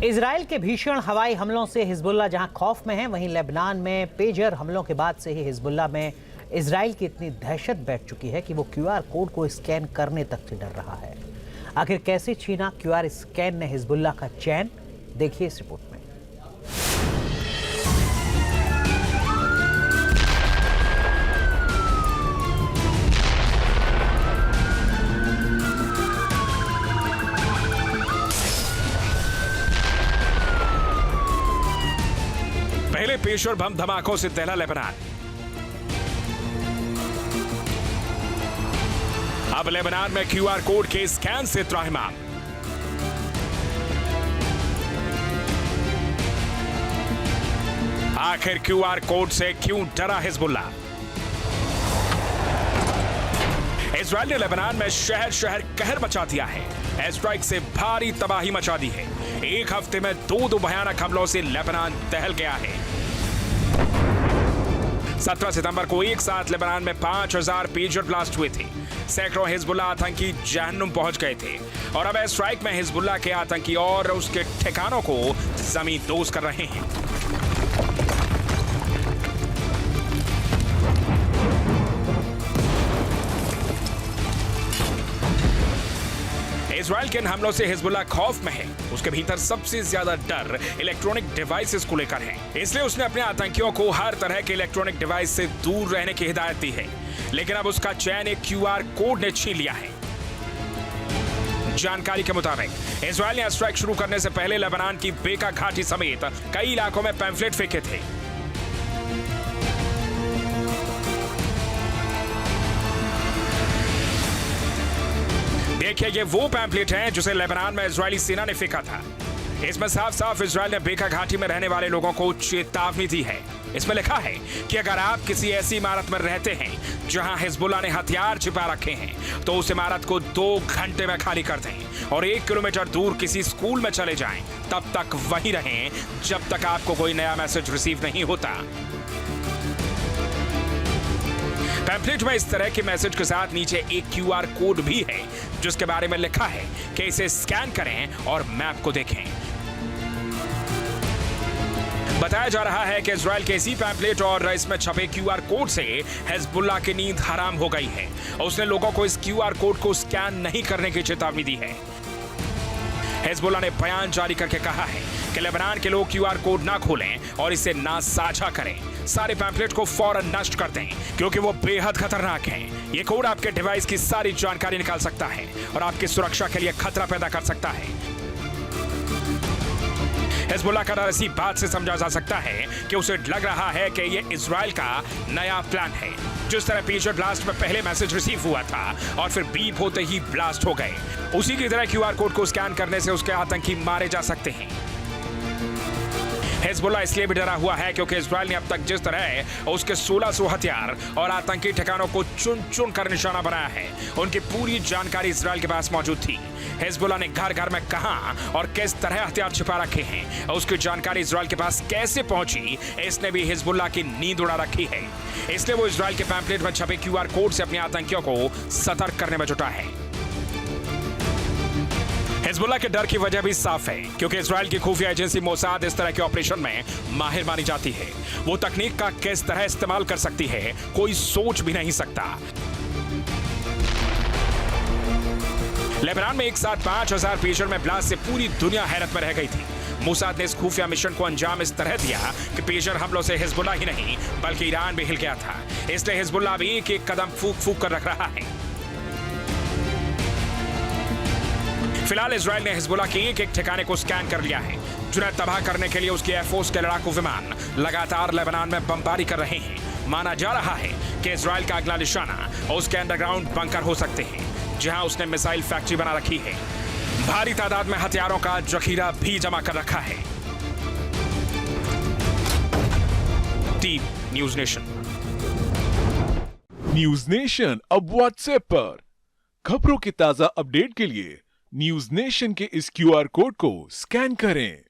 Israel के भीषण हवाई हमलों से हिजबुल्लाह जहां खौफ में है, वहीं लेबनान में पेजर हमलों के बाद से ही हिजबुल्लाह में इजराइल की इतनी दहशत बैठ चुकी है कि वो क्यूआर कोड को स्कैन करने तक से डर रहा है। आखिर कैसे छीना क्यूआर स्कैन ने हिजबुल्लाह का चैन, देखिए इस रिपोर्ट में। पहले पेशवर बम धमाकों से दहला लेबनान। अब लेबनान में क्यूआर कोड के स्कैन से त्राहिमाम। आखिर क्यूआर कोड से क्यों डरा हिजबुल्लाह? इजराइल ने लेबनान में शहर शहर कहर मचा दिया है। एयर स्ट्राइक से भारी तबाही मचा दी है। एक हफ्ते में दो भयानक हमलों से लेबनान दहल गया है। 17 सितंबर को एक साथ लेबनान में 5000 पेजर ब्लास्ट हुए थे। सैकड़ों हिजबुल्लाह आतंकी जहन्नुम पहुंच गए थे और अब एयर स्ट्राइक में हिजबुल्लाह के आतंकी और उसके ठिकानों को जमीन दोज कर रहे हैं। इजराइल के इन हमलों से हिजबुल्लाह खौफ में है। उसके भीतर सबसे ज्यादा डर इलेक्ट्रॉनिक डिवाइसेस को लेकर है, इसलिए उसने अपने आतंकियों को हर तरह के इलेक्ट्रॉनिक डिवाइस से दूर रहने की हिदायत दी है। लेकिन अब उसका चैन एक क्यूआर कोड ने छीन लिया है। जानकारी के मुताबिक इजराइल ने स्ट्राइक शुरू करने से पहले लेबनान की बेका घाटी समेत कई इलाकों में पैम्फलेट फेंके थे। देखिए, ये वो पैम्फलेट हैं जिसे लेबनान में इजरायली सेना ने फेंका था। इसमें साफ साफ इजराइल ने बेका घाटी में रहने वाले लोगों को चेतावनी दी है। इसमें लिखा है कि अगर आप किसी ऐसी इमारत में रहते हैं जहां हिजबुल्लाह ने हथियार छिपा रखे हैं, तो उस इमारत को 2 घंटे में खाली कर दें और 1 किलोमीटर दूर किसी स्कूल में चले जाएं। तब तक वहीं रहें जब तक आपको कोई नया मैसेज रिसीव नहीं होता। पैम्फलेट में इस तरह के मैसेज के साथ नीचे एक क्यूआर कोड भी है जिसके बारे में लिखा है कि इसे स्कैन करें और मैप को देखें। बताया जा रहा है कि इजराइल के इसी पैम्फलेट और इसमें छपे क्यूआर कोड से हिजबुल्लाह की नींद हराम हो गई है। उसने लोगों को इस क्यूआर कोड को स्कैन नहीं करने की चेतावनी दी है। हिजबुल्लाह ने बयान जारी करके कहा है कि लेबनान के लोग क्यूआर कोड ना खोलें और इसे ना साझा करें। सारे पैम्फलेट को फौरन नष्ट कर दें क्योंकि वो बेहद खतरनाक हैं। ये कोड आपके डिवाइस की सारी जानकारी निकाल सकता है और आपकी सुरक्षा के लिए खतरा पैदा कर सकता है। हिजबुल्लाह का डर इसी बात से समझा जा सकता है कि उसे लग रहा है कि ये इजराइल का नया प्लान है। जिस तरह पेजर ब्लास्ट में पहले मैसेज रिसीव हुआ था और फिर बीप होते ही ब्लास्ट हो गए, उसी की तरह क्यूआर कोड को स्कैन करने से उसके आतंकी मारे जा सकते हैं। हिजबुल्लाह इसलिए भी डरा हुआ है क्योंकि इजराइल ने अब तक जिस तरह उसके 1600 हथियार और आतंकी ठिकानों को चुन चुन कर निशाना बनाया है, उनकी पूरी जानकारी इजराइल के पास मौजूद थी। हिजबुल्लाह ने घर घर में कहां और किस तरह हथियार छिपा रखे हैं, उसकी जानकारी इजराइल के पास कैसे पहुंची, इसने भी हिजबुल्लाह की नींद उड़ा रखी है। इसलिए वो इजराइल के पैम्फलेट में छपे क्यूआर कोड से अपने आतंकियों को सतर्क करने में जुटा है। हिजबुल्लाह के डर की वजह भी साफ है क्योंकि इजराइल की खुफिया एजेंसी मोसाद इस तरह के ऑपरेशन में माहिर मानी जाती है। वो तकनीक का किस तरह इस्तेमाल कर सकती है, कोई सोच भी नहीं सकता। लेबनान में एक साथ 5000 पेजर में ब्लास्ट से पूरी दुनिया हैरत में रह गई थी। मोसाद ने इस खुफिया मिशन को अंजाम इस तरह दिया कि पेजर हमलों से हिजबुल्लाह ही नहीं बल्कि ईरान भी हिल गया था। इसलिए हिजबुल्लाह भी एक एक कदम फूक फूक कर रख रहा है। फिलहाल इजराइल ने हिजबुल्लाह के एक एक ठिकाने को स्कैन कर लिया है, जिन्हें तबाह करने के लिए उसके एयरफोर्स के लड़ाकू विमान लगातार लेबनान में बमबारी कर रहे हैं। माना जा रहा है कि इजराइल का अगला निशाना उसके अंडरग्राउंड बंकर हो सकते हैं, जहां उसने मिसाइल फैक्ट्री बना रखी है। भारी तादाद में हथियारों का जखीरा भी जमा कर रखा है। Team news nation. News nation अब व्हाट्सएप पर खबरों की ताजा अपडेट के लिए न्यूज नेशन के इस क्यूआर कोड को स्कैन करें।